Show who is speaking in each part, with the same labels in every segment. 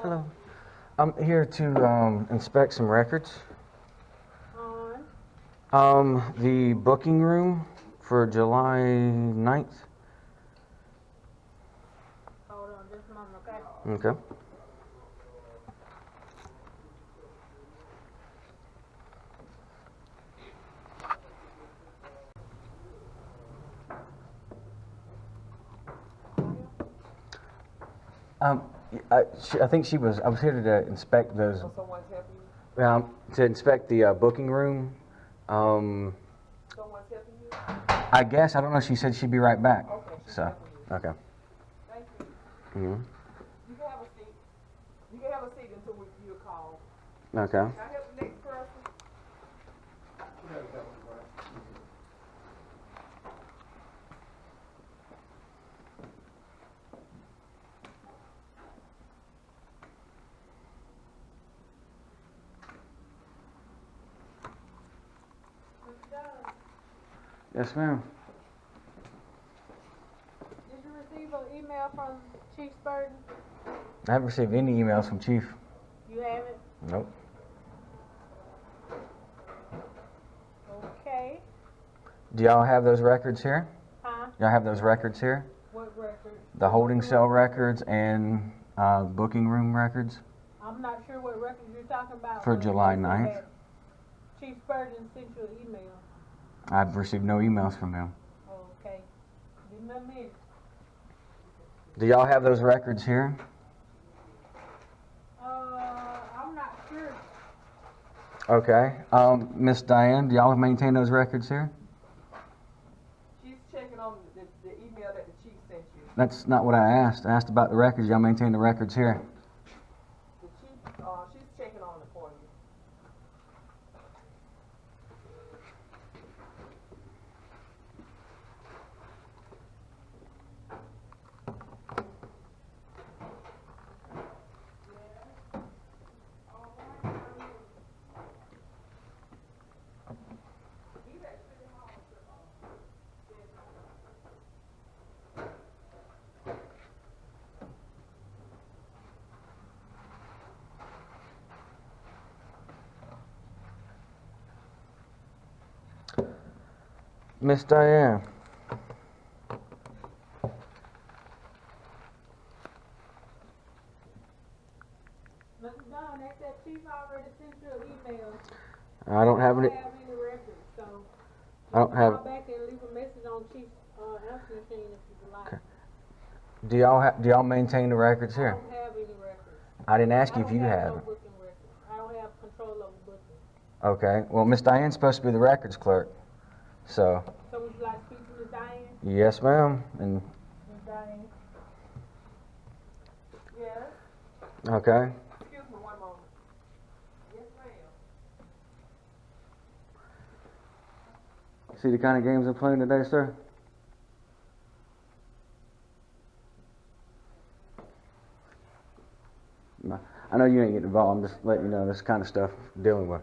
Speaker 1: Hello. I'm here to inspect some records. The booking room for July 9th.
Speaker 2: Hold on just a moment, okay?
Speaker 1: Okay. I think I was here to inspect those.
Speaker 3: So someone's helping you?
Speaker 1: To inspect the booking room.
Speaker 3: Someone's helping you?
Speaker 1: I guess, I don't know, she said she'd be right back.
Speaker 3: Okay, she's
Speaker 1: So,
Speaker 3: helping you.
Speaker 1: okay.
Speaker 3: Thank you.
Speaker 1: Mm-hmm.
Speaker 3: You can have a seat. You can have a seat until you call.
Speaker 1: Okay.
Speaker 3: Can I help the next person?
Speaker 1: Yes, ma'am.
Speaker 2: Did you receive an email from Chief Spurgeon?
Speaker 1: I haven't received any emails from Chief.
Speaker 2: You haven't?
Speaker 1: Nope.
Speaker 2: Okay.
Speaker 1: Do y'all have those records here?
Speaker 2: Huh?
Speaker 1: Y'all have those records here?
Speaker 2: What record?
Speaker 1: The holding cell records and booking room records
Speaker 2: I'm not sure what record you're talking about.
Speaker 1: for
Speaker 2: but
Speaker 1: July
Speaker 2: I said
Speaker 1: 9th.
Speaker 2: that Chief Spurgeon sent you an email.
Speaker 1: I've received no emails from him.
Speaker 2: Okay. Give me a minute.
Speaker 1: Do y'all have those records here?
Speaker 2: I'm not sure.
Speaker 1: Okay. Miss Diane, do y'all maintain those records here?
Speaker 3: She's checking on the email that the chief sent you.
Speaker 1: That's not what I asked. I asked about the records. Y'all maintain the records here?
Speaker 3: The chief, she's checking on it for you.
Speaker 1: Miss Diane.
Speaker 2: Mr. Dunn, they said Chief already sent you an email.
Speaker 1: I don't have any.
Speaker 2: I don't have any records, so
Speaker 1: I don't have.
Speaker 2: call back and leave a message on Chief's answer machine if you would like.
Speaker 1: Okay. Do y'all maintain the records
Speaker 2: I
Speaker 1: here?
Speaker 2: don't have any records.
Speaker 1: I didn't ask you if you
Speaker 2: I
Speaker 1: have
Speaker 2: don't
Speaker 1: them.
Speaker 2: have no booking records. I don't have control over booking.
Speaker 1: Okay. Well, Miss Diane's supposed to be the records clerk. So,
Speaker 2: So would you like to speak to Ms. Diane?
Speaker 1: yes, ma'am. And
Speaker 2: Ms. Diane?
Speaker 3: Yes?
Speaker 1: okay.
Speaker 3: Excuse me one moment. Yes, ma'am.
Speaker 1: See the kind of games I'm playing today, sir? No, I know you ain't getting involved. I'm just letting you know this kind of stuff I'm dealing with.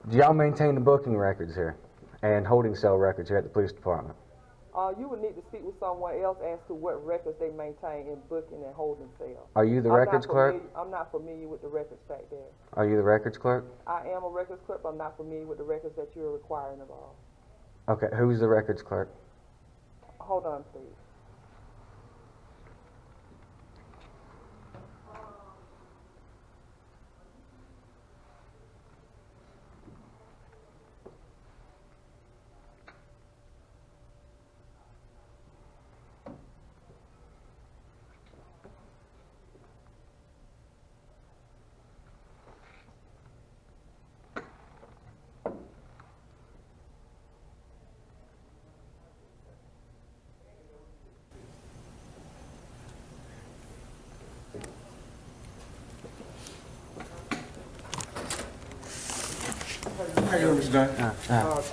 Speaker 1: Do y'all maintain the booking records here and holding cell records here at the police department?
Speaker 3: You would need to speak with someone else as to what records they maintain in booking and holding cell.
Speaker 1: Are you the records clerk?
Speaker 3: I'm not familiar with the records back there.
Speaker 1: Are you the records clerk?
Speaker 3: I am a records clerk, but I'm not familiar with the records that you're requiring of all.
Speaker 1: Okay, who's the records clerk?
Speaker 3: Hold on, please.
Speaker 4: How you doing, Mr.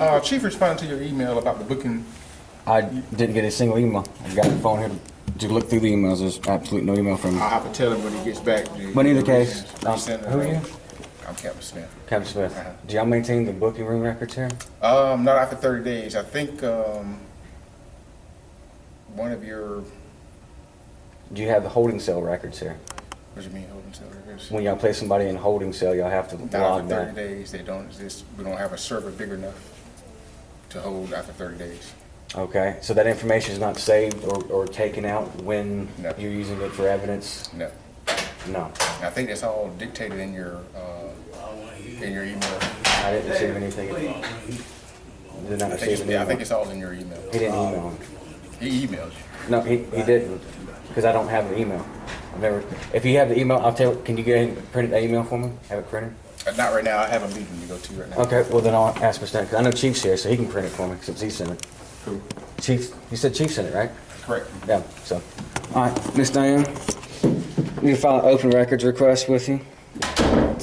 Speaker 4: Dunn? Chief responded to your email about the booking.
Speaker 1: I didn't get a single email. I got the phone here to look through the emails. There's absolutely no email from you.
Speaker 4: I'll have to tell him when he gets back.
Speaker 1: But in either case,
Speaker 4: who
Speaker 1: are you?
Speaker 4: I'm Captain Smith.
Speaker 1: Captain Smith. Do y'all maintain the booking room records here?
Speaker 4: Not after 30 days. I think one of your
Speaker 1: Do you have the holding cell records here?
Speaker 4: What do you mean holding cell records?
Speaker 1: When y'all place somebody in holding cell, y'all have to
Speaker 4: After
Speaker 1: log
Speaker 4: 30
Speaker 1: that.
Speaker 4: days, they don't exist. We don't have a server big enough to hold after 30 days.
Speaker 1: Okay, so that information is not saved or taken out when
Speaker 4: No.
Speaker 1: you're using it for evidence?
Speaker 4: No.
Speaker 1: No.
Speaker 4: I think that's all dictated in your email.
Speaker 1: I didn't receive anything. Did not receive an
Speaker 4: Yeah, I
Speaker 1: email.
Speaker 4: think it's all in your email.
Speaker 1: He didn't email me.
Speaker 4: He emailed you.
Speaker 1: No, he didn't, because I don't have the email. I've never. If you have the email, I'll tell you. Can you get ahead and print that email for me? Have it printed?
Speaker 4: Not right now. I have a meeting to go to right now.
Speaker 1: Okay, well then I'll ask Mr. Because I know Chief's here, so he can print it for me since he sent it.
Speaker 4: Who?
Speaker 1: Chief, you said Chief sent it, right?
Speaker 4: Correct.
Speaker 1: Yeah. So, all right, Miss Diane, we can file an open records request with you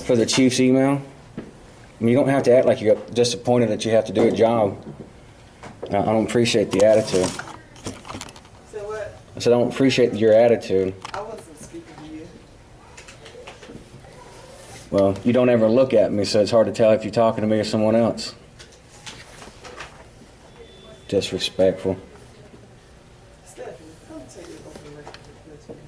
Speaker 1: for the Chief's email. I mean, you don't have to act like you're disappointed that you have to do a job. I don't appreciate the attitude.
Speaker 3: So what?
Speaker 1: I said I don't appreciate your attitude.
Speaker 3: I wasn't speaking to you.
Speaker 1: Well, you don't ever look at me, so it's hard to tell if you're talking to me or someone else. Disrespectful.
Speaker 3: Stephanie, come take it off the record request for me.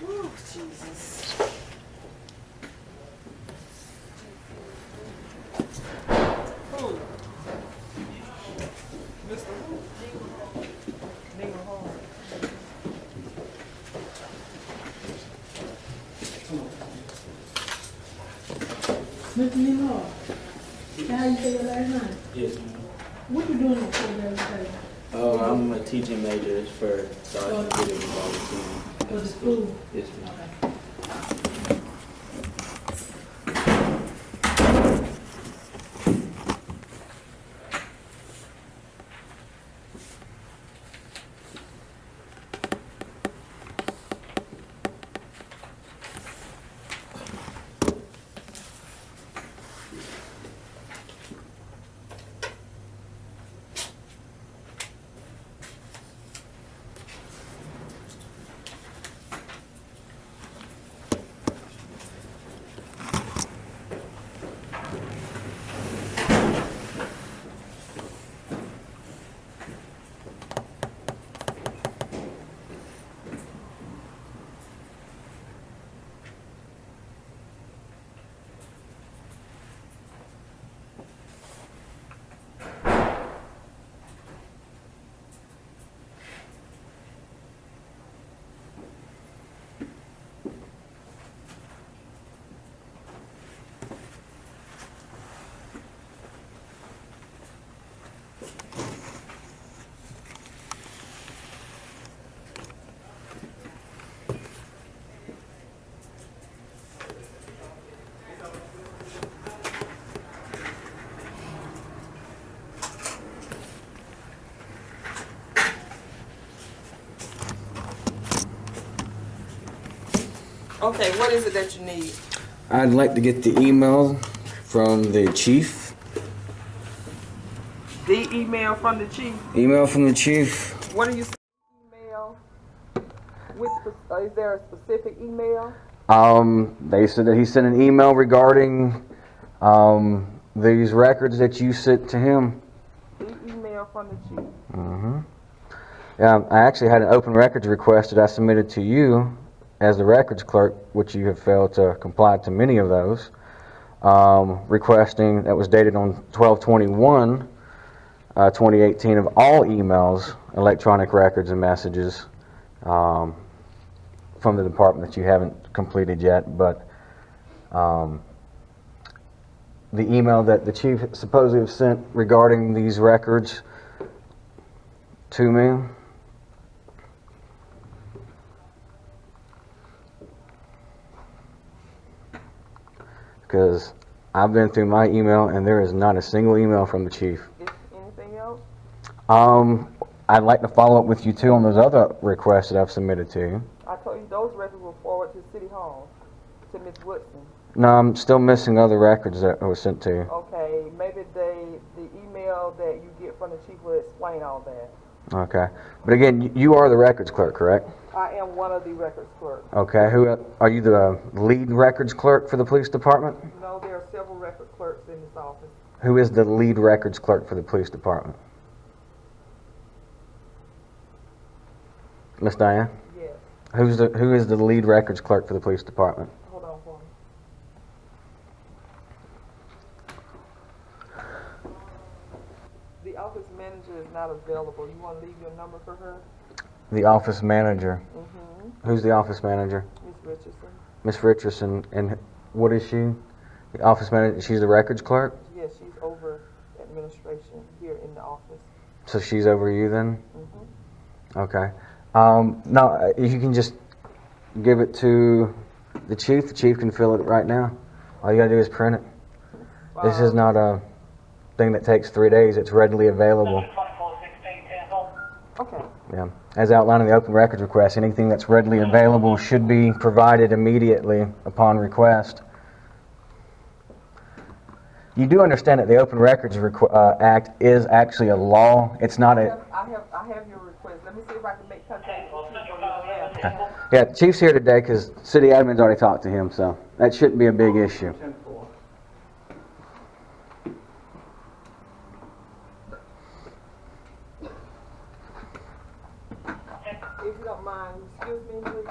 Speaker 3: Oh, Jesus. Who? Mr. Who? Neighbor Hall.
Speaker 2: Mr. Nemo, how you say your last name?
Speaker 5: Yes, ma'am.
Speaker 2: What you doing at program today?
Speaker 5: I'm a teaching major for so I can get involved with team.
Speaker 2: For the school?
Speaker 5: Yes, ma'am.
Speaker 2: Okay.
Speaker 3: Okay, what is it that you need?
Speaker 1: I'd like to get the email from the chief.
Speaker 3: The email from the chief.
Speaker 1: Email from the chief.
Speaker 3: What are you saying? Email? Is there a specific email?
Speaker 1: They said that he sent an email regarding these records that you sent to him.
Speaker 3: The email from the chief.
Speaker 1: Mm-hmm. Yeah, I actually had an open records request that I submitted to you as the records clerk, which you have failed to comply to many of those. Requesting that was dated on 12/21, 2018 of all emails, electronic records and messages from the department that you haven't completed yet, but the email that the chief supposedly have sent regarding these records to me. Because I've been through my email and there is not a single email from the chief.
Speaker 3: Is anything else?
Speaker 1: I'd like to follow up with you too on those other requests that I've submitted to you.
Speaker 3: I told you those records were forwarded to City Hall, to Ms. Woodson.
Speaker 1: No, I'm still missing other records that were sent to you.
Speaker 3: Okay, maybe the email that you get from the chief will explain all that.
Speaker 1: Okay. But again, you are the records clerk, correct?
Speaker 3: I am one of the records clerks.
Speaker 1: Okay, who are you? The lead records clerk for the police department?
Speaker 3: No, there are several record clerks in this office.
Speaker 1: Who is the lead records clerk for the police department? Miss Diane?
Speaker 3: Yes.
Speaker 1: Who is the lead records clerk for the police department?
Speaker 3: Hold on for me. The office manager is not available. You want to leave your number for her?
Speaker 1: The office manager.
Speaker 3: Mm-hmm.
Speaker 1: Who's the office manager?
Speaker 3: Miss Richardson.
Speaker 1: Miss Richardson. And what is she? The office manager. She's the records clerk.
Speaker 3: Yes, she's over administration here in the office.
Speaker 1: So she's over you then?
Speaker 3: Mm-hmm.
Speaker 1: Okay. No, you can just give it to the chief. The chief can fill it right now. All you gotta do is print it. This is not a thing that takes 3 days. It's readily available.
Speaker 3: Okay.
Speaker 1: Yeah. As outlined in the open records request, anything that's readily available should be provided immediately upon request. You do understand that the Open Records Act is actually a law. It's not a...
Speaker 3: I have your request. Let me see if I can make contact with the chief on your behalf.
Speaker 1: Yeah, the chief's here today because city admin's already talked to him, so that shouldn't be a big issue.
Speaker 3: If you don't mind, excuse me, please.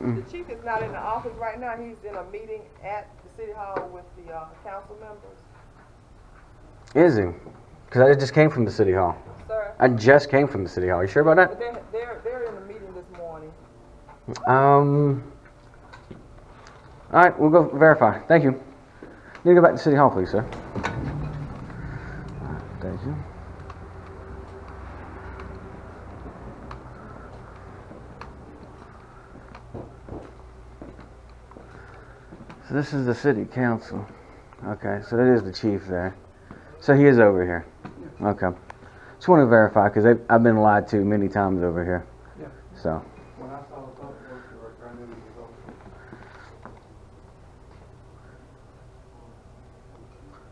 Speaker 3: The chief is not in the office right now. He's in a meeting at the city hall with the council members.
Speaker 1: Is he? Because I just came from the city hall.
Speaker 3: Sir?
Speaker 1: I just came from the city hall. You sure about that?
Speaker 3: But they're in a meeting this morning.
Speaker 1: All right, we'll go verify. Thank you. You go back to City Hall, please, sir. Thank you. So this is the city council. Okay, so that is the chief there. So he is over here. Okay. Just want to verify because I've been lied to many times over here.
Speaker 4: Yeah.
Speaker 1: So.
Speaker 4: When I saw the public works director, I knew he was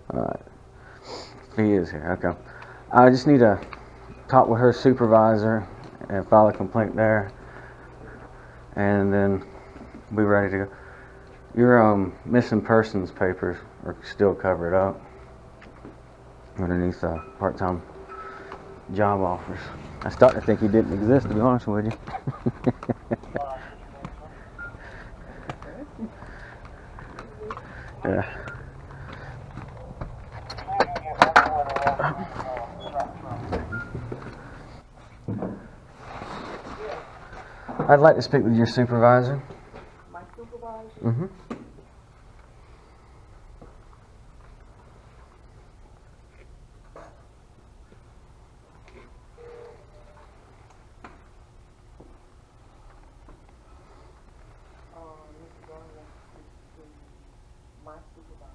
Speaker 4: over.
Speaker 1: All right. He is here. Okay. I just need to talk with her supervisor and file a complaint there, and then be ready to go. Your missing persons papers are still covered up underneath part-time job offers. I started to think he didn't exist, to be honest with you. Yeah. I'd like to speak with your supervisor.
Speaker 3: My supervisor?
Speaker 1: Mm-hmm.
Speaker 3: Mr. Garner, my supervisor.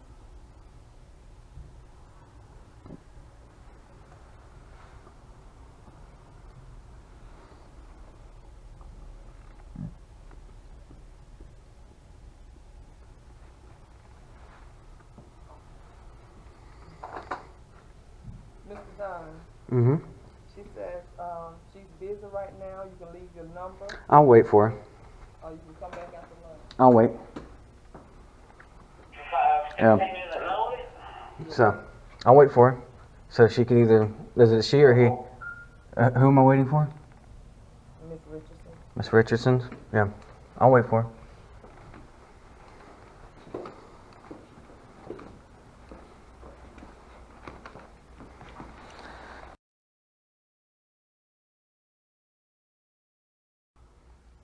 Speaker 3: Mr. Dunn,
Speaker 1: Mm-hmm.
Speaker 3: she says she's busy right now. You can leave your number,
Speaker 1: I'll wait for her.
Speaker 3: or you can come back after lunch.
Speaker 1: I'll wait. Yeah. So, I'll wait for her. So she can either, is it she or he? Who am I waiting for?
Speaker 3: Miss Richardson.
Speaker 1: Miss Richardson? Yeah. I'll wait for her.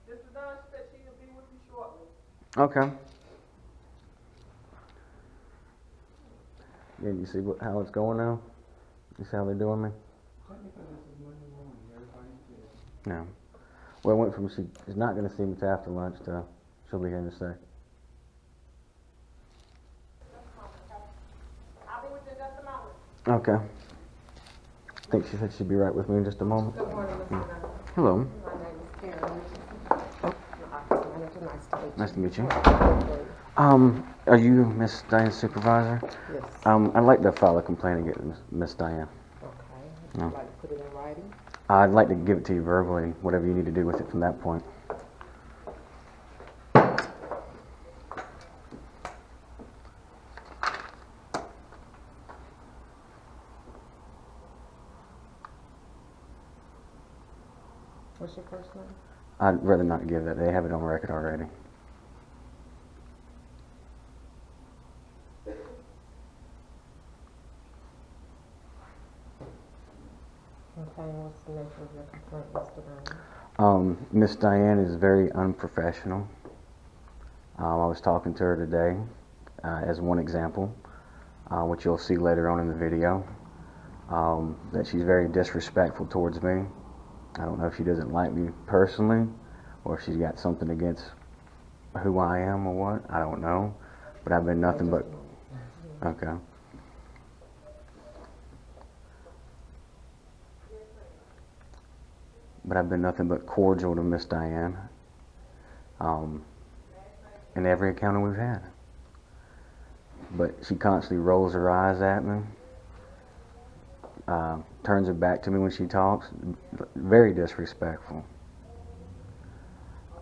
Speaker 3: Mr. Dunn said she'll be with you shortly.
Speaker 1: Okay. Yeah, you see how it's going now? You see how they're doing me? No. Well, it went from she is not going to see me till after lunch to she'll be here in a sec.
Speaker 2: I'll be with you in just a moment.
Speaker 1: Okay. I think she said she'd be right with me in just a moment.
Speaker 6: Good morning, Mr. Dunn.
Speaker 1: Hello.
Speaker 6: My name is Karen Richardson. Your office manager. Nice to meet you.
Speaker 1: Nice to meet you. Are you Miss Diane's supervisor?
Speaker 3: Yes.
Speaker 1: I'd like to file a complaint against Miss Diane.
Speaker 3: Okay.
Speaker 1: No.
Speaker 3: Would you like to put it in writing?
Speaker 1: I'd like to give it to you verbally, whatever you need to do with it from that point.
Speaker 3: What's your first name?
Speaker 1: I'd rather not give that. They have it on record already.
Speaker 3: Okay, and what's the nature of your complaint, Mr. Brown?
Speaker 1: Miss Diane is very unprofessional. I was talking to her today as one example, which you'll see later on in the video, that she's very disrespectful towards me. I don't know if she doesn't like me personally, or if she's got something against who I am or what. I don't know. But I've been nothing but... Okay. But I've been nothing but cordial to Miss Diane in every encounter we've had. But she constantly rolls her eyes at me, turns her back to me when she talks, very disrespectful.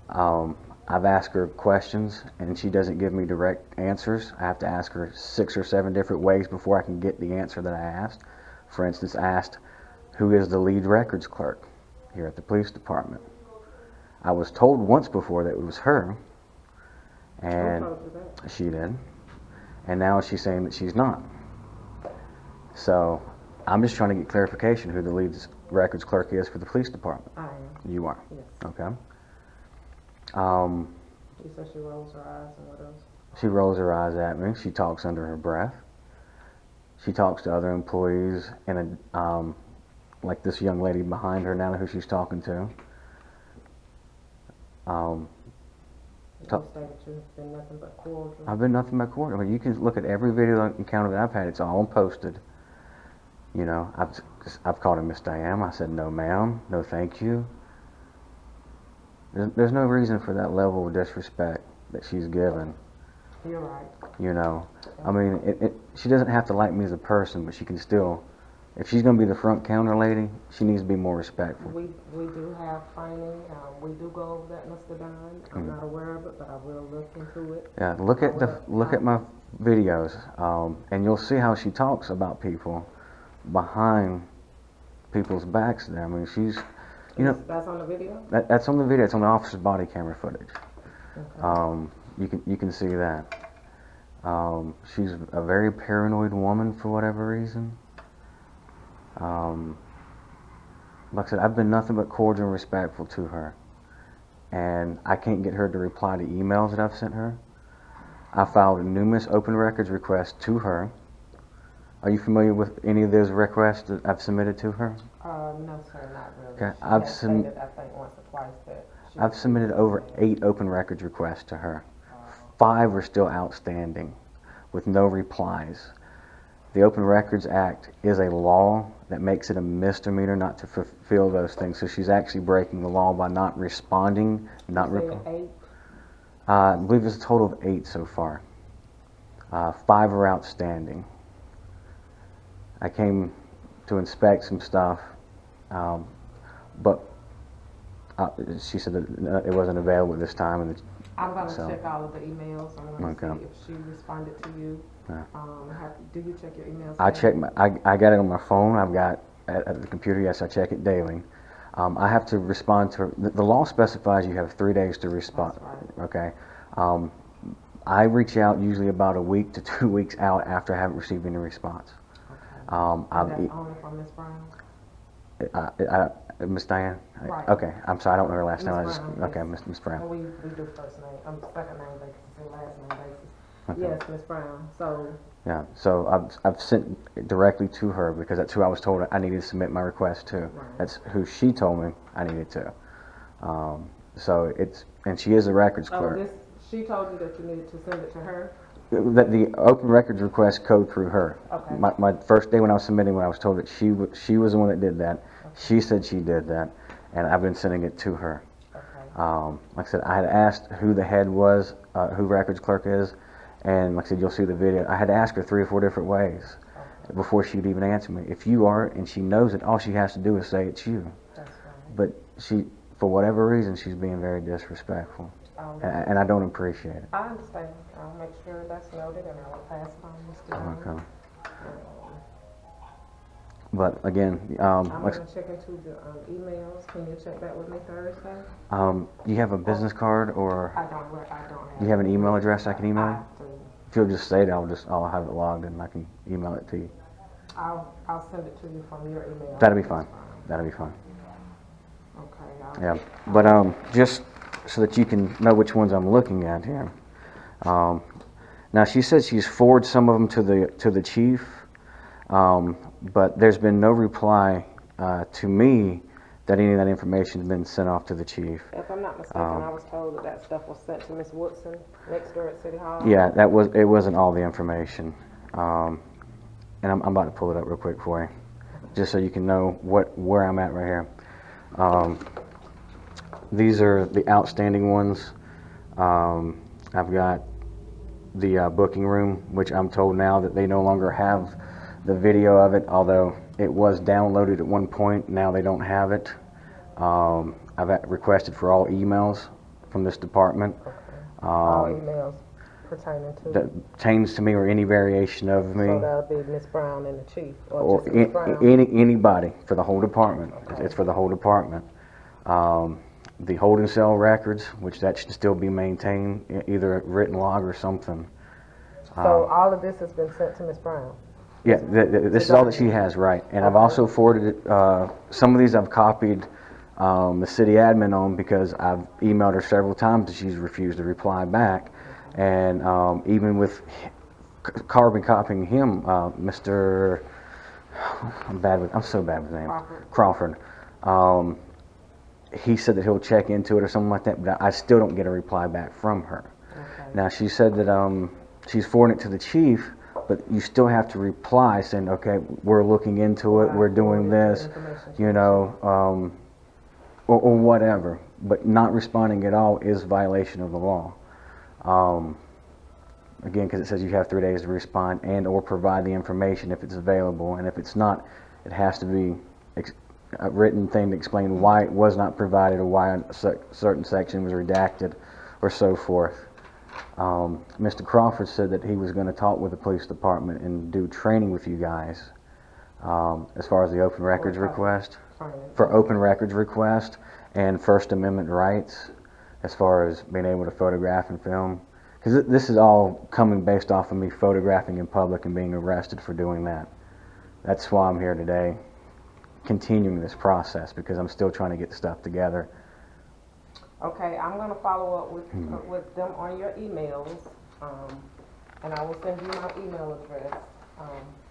Speaker 1: I've asked her questions and she doesn't give me direct answers. I have to ask her 6 or 7 different ways before I can get the answer that I asked. For instance, I asked, who is the lead records clerk here at the police department? I was told once before that it was her, and
Speaker 3: Who told you that?
Speaker 1: she did, and now she's saying that she's not. So I'm just trying to get clarification who the lead records clerk is for the police department.
Speaker 3: I am.
Speaker 1: You are?
Speaker 3: Yes.
Speaker 1: Okay.
Speaker 3: You said she rolls her eyes, and what else?
Speaker 1: She rolls her eyes at me. She talks under her breath. She talks to other employees in a, like this young lady behind her now who she's talking to.
Speaker 3: You say that you've been nothing but cordial.
Speaker 1: I've been nothing but cordial. I mean, you can look at every video encounter that I've had. It's all posted. You know, I've called her Miss Diane. I said, no ma'am, no thank you. There's no reason for that level of disrespect that she's given.
Speaker 3: You're right.
Speaker 1: You know, I mean, she doesn't have to like me as a person, but she can still, if she's going to be the front counter lady, she needs to be more respectful.
Speaker 3: We do have training. We do go over that, Mr. Dunn. I'm not aware of it, but I will look into it.
Speaker 1: Yeah, look at my videos, and you'll see how she talks about people behind people's backs there. I mean, she's, you know,
Speaker 3: That's on the video?
Speaker 1: that's on the video. It's on the officer's body camera footage.
Speaker 3: Okay.
Speaker 1: You can see that. She's a very paranoid woman for whatever reason. Like I said, I've been nothing but cordial and respectful to her, and I can't get her to reply to emails that I've sent her. I filed numerous open records requests to her. Are you familiar with any of those requests that I've submitted to her?
Speaker 3: No, sir, not really.
Speaker 1: Okay,
Speaker 3: She has stated, I think, once or twice that she
Speaker 1: I've submitted over 8 open records requests to her. 5 are still outstanding with no replies. The Open Records Act is a law that makes it a misdemeanor not to fulfill those things. So she's actually breaking the law by not responding, not
Speaker 3: said
Speaker 1: replying.
Speaker 3: 8.
Speaker 1: I believe there's a total of 8 so far. 5 are outstanding. I came to inspect some stuff, but she said that it wasn't available at this time. And
Speaker 3: I'm going to
Speaker 1: so-
Speaker 3: check all of the emails. I'm going to
Speaker 1: Okay.
Speaker 3: see if she responded to you.
Speaker 1: Yeah.
Speaker 3: Do you check your emails?
Speaker 1: I
Speaker 3: daily?
Speaker 1: check I got it on my phone. I've got at the computer. Yes, I check it daily. I have to respond to the law specifies you have 3 days to respond.
Speaker 3: That's
Speaker 1: Okay. I reach out usually about a week to 2 weeks out after I haven't received any response.
Speaker 3: Okay. And that's only from Ms. Brown?
Speaker 1: Miss Diane.
Speaker 3: Right.
Speaker 1: Okay. I'm sorry. I don't know her last
Speaker 3: Miss
Speaker 1: name. I just
Speaker 3: Brown,
Speaker 1: okay.
Speaker 3: yes.
Speaker 1: Miss Brown.
Speaker 3: Well, we do first name, second name basis and last name basis.
Speaker 1: Okay.
Speaker 3: Yes, Ms. Brown. So,
Speaker 1: Yeah. So I've sent it directly to her because that's who I was told I needed to submit my request to.
Speaker 3: Right.
Speaker 1: That's who she told me I needed to. So and she is a records clerk.
Speaker 3: she told you that you needed to send it to her?
Speaker 1: That the open records request code through her.
Speaker 3: Okay.
Speaker 1: My first day when I was submitting, when I was told that she was the one that did that. She said she did that, and I've been sending it to her.
Speaker 3: Okay.
Speaker 1: Like I said, I had asked who the head was, who records clerk is, And like I said, you'll see the video. I had to ask her 3 or 4 different ways before she'd even answer me. If you are, and she knows it, all she has to do is say it's you.
Speaker 3: That's fine.
Speaker 1: But she, for whatever reason, she's being very disrespectful. And I don't appreciate it.
Speaker 3: I understand. I'll make sure that's noted and I will pass it on, Mr. Jones.
Speaker 1: Okay. But again,
Speaker 3: I'm
Speaker 1: like,
Speaker 3: gonna check into the emails. Can you check that with me Thursday?
Speaker 1: you have a business card, or
Speaker 3: I don't have.
Speaker 1: do you have an email address I can email you?
Speaker 3: do.
Speaker 1: If you'll just say it, I'll have it logged and I can email it to you.
Speaker 3: I'll send it to you from your email.
Speaker 1: That'll be fine. That'll be fine.
Speaker 3: Okay.
Speaker 1: Yeah. But just so that you can know which ones I'm looking at here. Now she said she's forwarded some of them to the chief, but there's been no reply to me that any of that information has been sent off to the chief.
Speaker 3: If I'm not mistaken, I was told that stuff was sent to Miss Woodson next door at City Hall.
Speaker 1: Yeah, it wasn't all the information, and I'm about to pull it up real quick for you, just so you can know where I'm at right here. These are the outstanding ones. I've got the booking room, which I'm told now that they no longer have the video of it, although it was downloaded at one point. Now they don't have it. I've requested for all emails from this department.
Speaker 3: All emails pertaining to.
Speaker 1: That pertains to me, or any variation of me.
Speaker 3: So that'll be Miss Brown and the chief, or
Speaker 1: Or
Speaker 3: just Miss Brown.
Speaker 1: anybody for the whole department.
Speaker 3: Okay.
Speaker 1: It's for the whole department. The holding cell records, which that should still be maintained, either a written log or something.
Speaker 3: So all of this has been sent to Miss Brown.
Speaker 1: Yeah, this is all that she has, right. And I've also forwarded it, some of these I've copied the city admin on, because I've emailed her several times and she's refused to reply back. And even with carbon copying him, Mr. I'm so bad with names. Crawford. He said that he'll check into it or something like that, but I still don't get a reply back from her.
Speaker 3: Okay.
Speaker 1: Now she said that she's forwarding it to the chief, but you still have to reply saying, okay, we're looking into it, we're doing this, you know, or whatever. But not responding at all is violation of the law. Again, because it says you have 3 days to respond and or provide the information if it's available, and if it's not, it has to be a written thing to explain why it was not provided, or why a certain section was redacted, or so forth. Mr. Crawford said that he was going to talk with the police department and do training with you guys as far as the open records request, for open records request and First Amendment rights, as far as being able to photograph and film. Because this is all coming based off of me photographing in public and being arrested for doing that. That's why I'm here today, continuing this process, because I'm still trying to get stuff together.
Speaker 3: Okay, I'm gonna follow up with them on your emails, and I will send you my email address.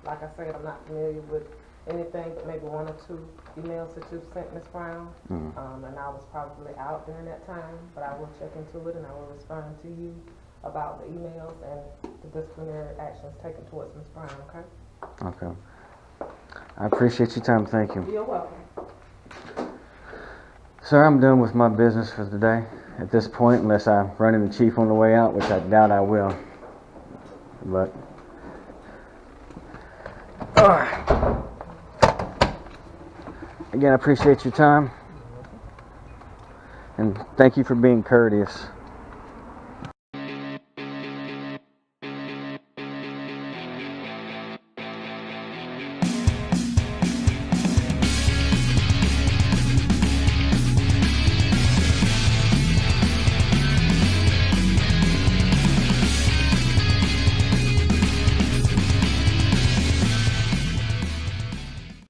Speaker 3: Like I said, I'm not familiar with anything but maybe 1 or 2 emails that you've sent, Ms. Brown. And I was probably out during that time, but I will check into it and I will respond to you about the emails and the disciplinary actions taken towards Ms. Brown, okay?
Speaker 1: Okay. I appreciate your time. Thank you.
Speaker 3: You're welcome.
Speaker 1: Sir, I'm done with my business for the day at this point, unless I run into the chief on the way out, which I doubt I will. But, again, I appreciate your time, and thank you for being courteous.